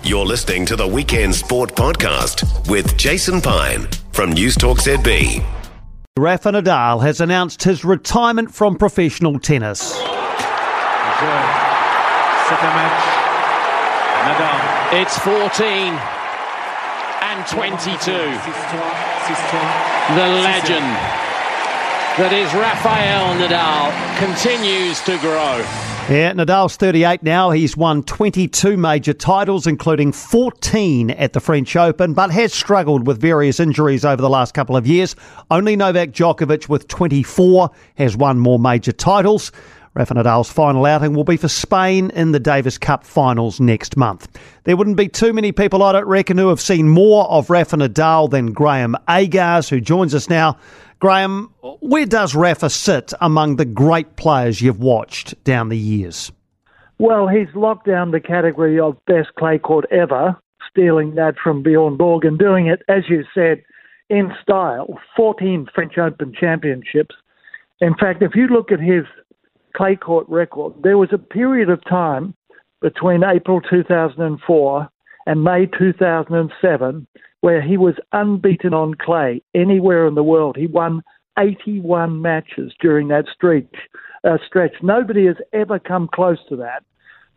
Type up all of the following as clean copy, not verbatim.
You're listening to the Weekend Sport Podcast with Jason Pine from News Talk ZB. Rafael Nadal has announced his retirement from professional tennis. Second match, Nadal. It's 14 and 22. The legend that is Rafael Nadal continues to grow. Yeah, Nadal's 38 now. He's won 22 major titles, including 14 at the French Open, but has struggled with various injuries over the last couple of years. Only Novak Djokovic, with 24, has won more major titles. Rafa Nadal's final outing will be for Spain in the Davis Cup finals next month. There wouldn't be too many people, I don't reckon, who have seen more of Rafa Nadal than Graeme Agars, who joins us now. Graeme, where does Rafa sit among the great players you've watched down the years? Well, he's locked down the category of best clay court ever, stealing that from Bjorn Borg and doing it, as you said, in style. 14 French Open championships. In fact, if you look at his clay court record, there was a period of time between April 2004 and May 2007 where he was unbeaten on clay anywhere in the world. He won 81 matches during that stretch. Nobody has ever come close to that.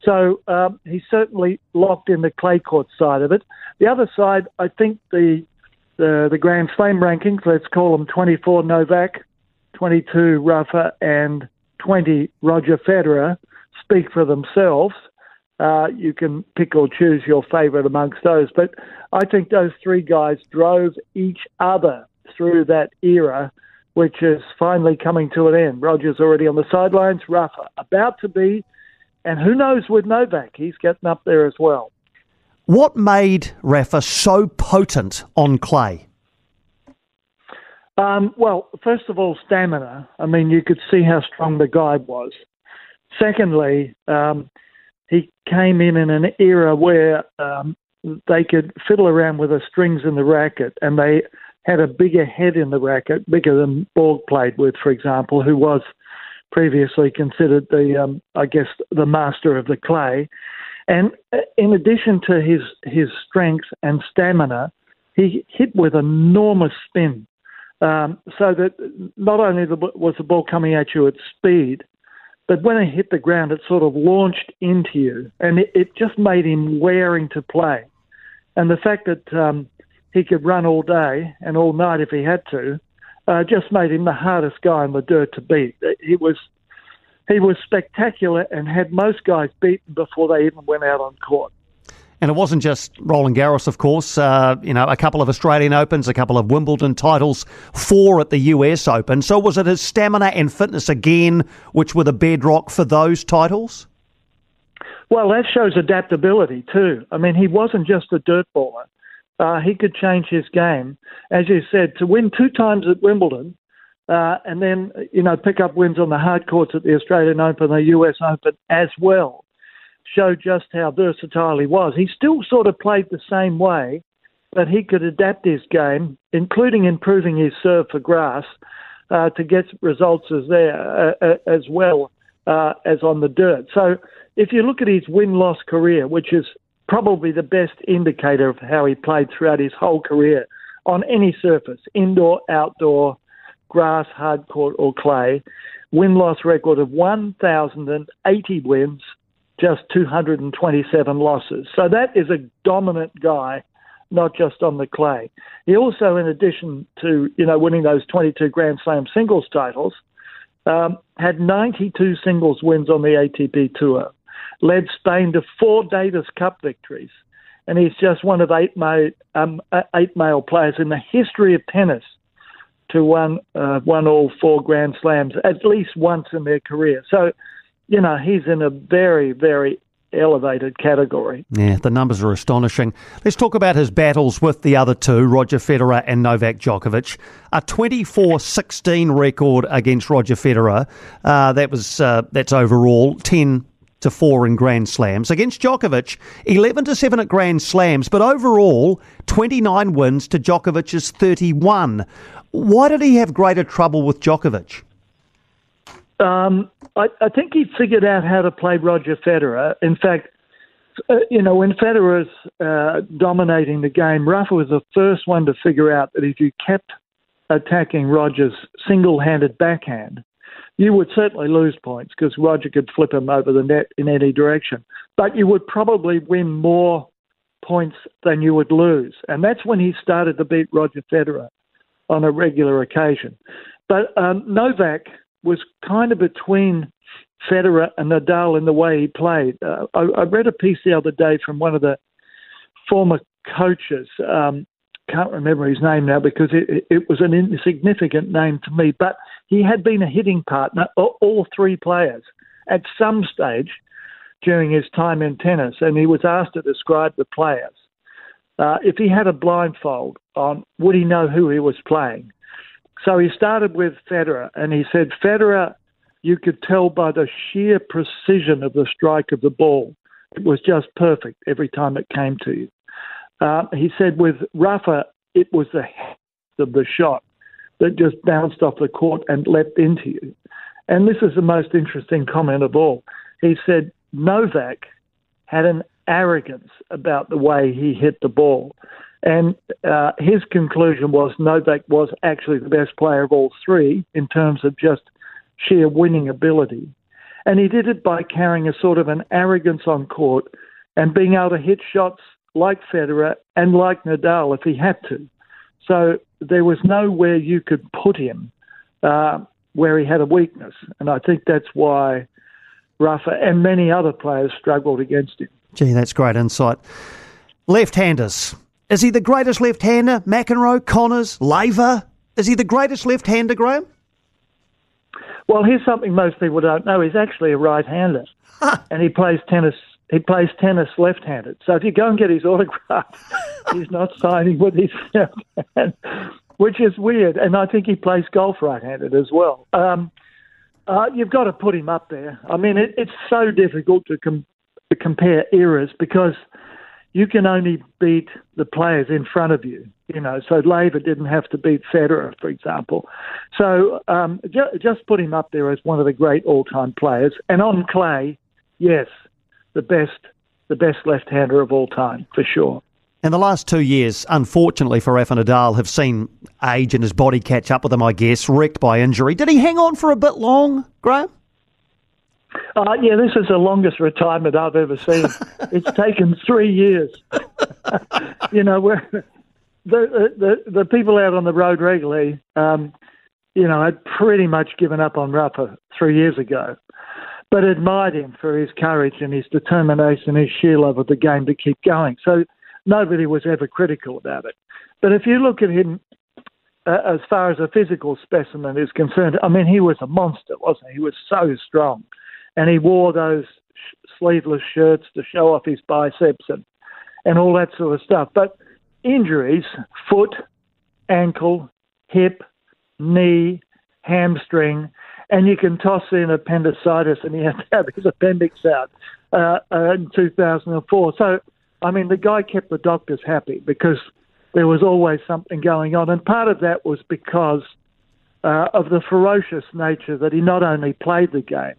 So he's certainly locked in the clay court side of it. The other side, I think the Grand Slam rankings, let's call them 24 Novak, 22 Rafa, and 20 Roger Federer, speak for themselves. You can pick or choose your favourite amongst those. But I think those three guys drove each other through that era, which is finally coming to an end. Roger's already on the sidelines, Rafa about to be, and who knows with Novak, he's getting up there as well. What made Rafa so potent on clay? Well, first of all, stamina. I mean, you could see how strong the guy was. Secondly, he came in an era where they could fiddle around with the strings in the racket, and they had a bigger head in the racket, bigger than Borg played with, for example, who was previously considered the master of the clay. And in addition to his strength and stamina, he hit with enormous spin, so that not only was the ball coming at you at speed, but when it hit the ground, it sort of launched into you, and it just made him wearing to play. And the fact that he could run all day and all night if he had to, just made him the hardest guy in the dirt to beat. He was spectacular and had most guys beaten before they even went out on court. And it wasn't just Roland Garros, of course. A couple of Australian Opens, a couple of Wimbledon titles, 4 at the US Open. So was it his stamina and fitness again which were the bedrock for those titles? Well, that shows adaptability too. I mean, he wasn't just a dirt baller. He could change his game. As you said, to win 2 times at Wimbledon and then, pick up wins on the hard courts at the Australian Open, the US Open as well, showed just how versatile he was. He still sort of played the same way, but he could adapt his game, including improving his serve for grass, to get results as well as on the dirt. So if you look at his win-loss career, which is probably the best indicator of how he played throughout his whole career on any surface, indoor, outdoor, grass, hard court or clay, win-loss record of 1,080 wins, just 227 losses. So that is a dominant guy, not just on the clay. He also, in addition to, winning those 22 Grand Slam singles titles, had 92 singles wins on the ATP Tour, led Spain to 4 Davis Cup victories, and he's just one of 8 male players in the history of tennis to won all 4 Grand Slams at least once in their career. So, he's in a very, very elevated category. Yeah, the numbers are astonishing. Let's talk about his battles with the other two, Roger Federer and Novak Djokovic. A 24-16 record against Roger Federer. That's overall 10-4 in Grand Slams. Against Djokovic, 11-7 at Grand Slams, but overall 29 wins to Djokovic's 31. Why did he have greater trouble with Djokovic? I think he figured out how to play Roger Federer. In fact, When Federer's dominating the game, Rafa was the first one to figure out that if you kept attacking Roger's single-handed backhand, you would certainly lose points because Roger could flip him over the net in any direction. But you would probably win more points than you would lose. And that's when he started to beat Roger Federer on a regular occasion. But Novak was kind of between Federer and Nadal in the way he played. I read a piece the other day from one of the former coaches. Can't remember his name now because it was an insignificant name to me, but he had been a hitting partner of all three players at some stage during his time in tennis, and he was asked to describe the players. If he had a blindfold on, would he know who he was playing? So he started with Federer, and he said, Federer, you could tell by the sheer precision of the strike of the ball. It was just perfect every time it came to you. He said with Rafa, it was the heft of the shot that just bounced off the court and leapt into you. And this is the most interesting comment of all. He said Novak had an arrogance about the way he hit the ball. And his conclusion was Novak was actually the best player of all three in terms of just sheer winning ability. And he did it by carrying a sort of an arrogance on court and being able to hit shots like Federer and like Nadal if he had to. So there was nowhere you could put him where he had a weakness. And I think that's why Rafa and many other players struggled against him. Gee, that's great insight. Left-handers. Is he the greatest left-hander? McEnroe, Connors, Laver? Is he the greatest left-hander, Graeme? Well, here's something most people don't know. He's actually a right-hander, and he plays tennis. He plays tennis left-handed. So if you go and get his autograph, he's not signing with his left hand, which is weird. And I think he plays golf right-handed as well. You've got to put him up there. I mean, it's so difficult to compare eras because you can only beat the players in front of you. So Laver didn't have to beat Federer, for example. So just put him up there as one of the great all-time players. And on clay, yes, the best left-hander of all time, for sure. And the last 2 years, unfortunately for Rafael Nadal, have seen age and his body catch up with him, I guess, wrecked by injury. Did he hang on for a bit long, Graeme? Yeah, this is the longest retirement I've ever seen. It's taken 3 years. Where the people out on the road regularly, had pretty much given up on Rafa 3 years ago, but admired him for his courage and his determination, his sheer love of the game to keep going. So nobody was ever critical about it. But if you look at him as far as a physical specimen is concerned, I mean, he was a monster, wasn't he? He was so strong. And he wore those sleeveless shirts to show off his biceps and all that sort of stuff. But injuries, foot, ankle, hip, knee, hamstring, and you can toss in appendicitis, and he had to have his appendix out in 2004. So, I mean, the guy kept the doctors happy because there was always something going on. And part of that was because of the ferocious nature that he not only played the game,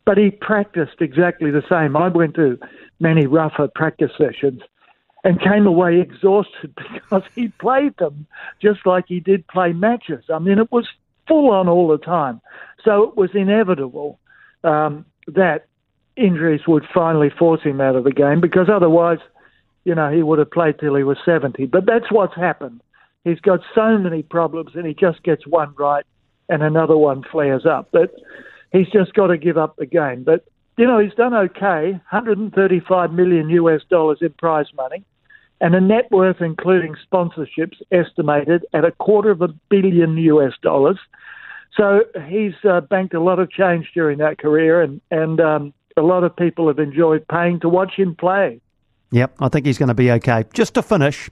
but he practiced exactly the same. I went to many Rafa practice sessions and came away exhausted because he played them just like he did play matches. I mean, it was full on all the time. So it was inevitable that injuries would finally force him out of the game because otherwise, he would have played till he was 70. But that's what's happened. He's got so many problems and he just gets one right and another one flares up. But he's just got to give up the game. But, he's done okay, $135 million in prize money and a net worth, including sponsorships, estimated at $250 million. So he's banked a lot of change during that career and a lot of people have enjoyed paying to watch him play. Yep, I think he's going to be okay. Just to finish,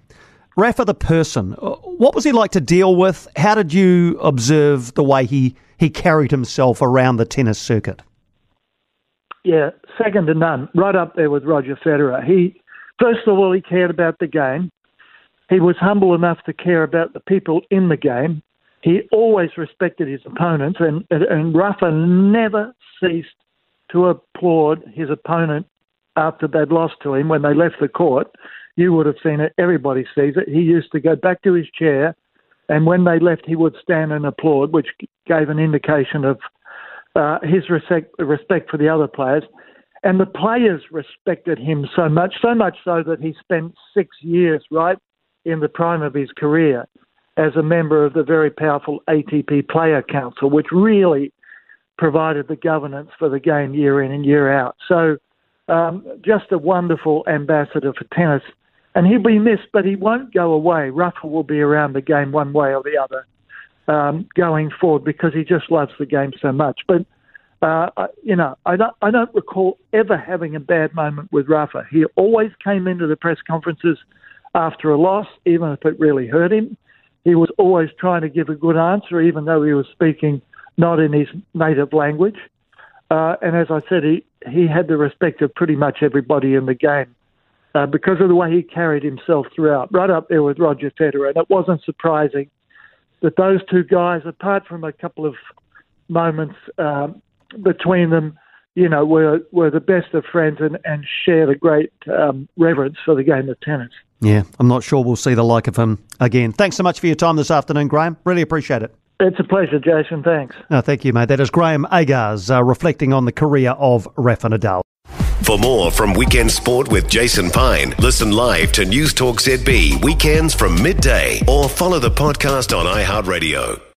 Rafa the person, what was he like to deal with? How did you observe the way he carried himself around the tennis circuit? Yeah, second to none, right up there with Roger Federer. First of all, he cared about the game. He was humble enough to care about the people in the game. He always respected his opponents, and Rafa never ceased to applaud his opponent after they'd lost to him, when they left the court, you would have seen it. Everybody sees it. He used to go back to his chair, and when they left, he would stand and applaud, which gave an indication of his respect for the other players. And the players respected him so much so that he spent 6 years, right, in the prime of his career as a member of the very powerful ATP Player Council, which really provided the governance for the game year in and year out. So just a wonderful ambassador for tennis. And he'll be missed, but he won't go away. Rafa will be around the game one way or the other going forward because he just loves the game so much. But, I don't recall ever having a bad moment with Rafa. He always came into the press conferences after a loss, even if it really hurt him. He was always trying to give a good answer, even though he was speaking not in his native language. And as I said, he had the respect of pretty much everybody in the game because of the way he carried himself throughout, right up there with Roger Federer. And it wasn't surprising that those two guys, apart from a couple of moments between them, were the best of friends and shared a great reverence for the game of tennis. Yeah, I'm not sure we'll see the like of him again. Thanks so much for your time this afternoon, Graeme. Really appreciate it. It's a pleasure, Jason. Thanks. No, thank you, mate. That is Graeme Agars reflecting on the career of Rafa Nadal. For more from Weekend Sport with Jason Pine, listen live to News Talk ZB weekends from midday or follow the podcast on iHeartRadio.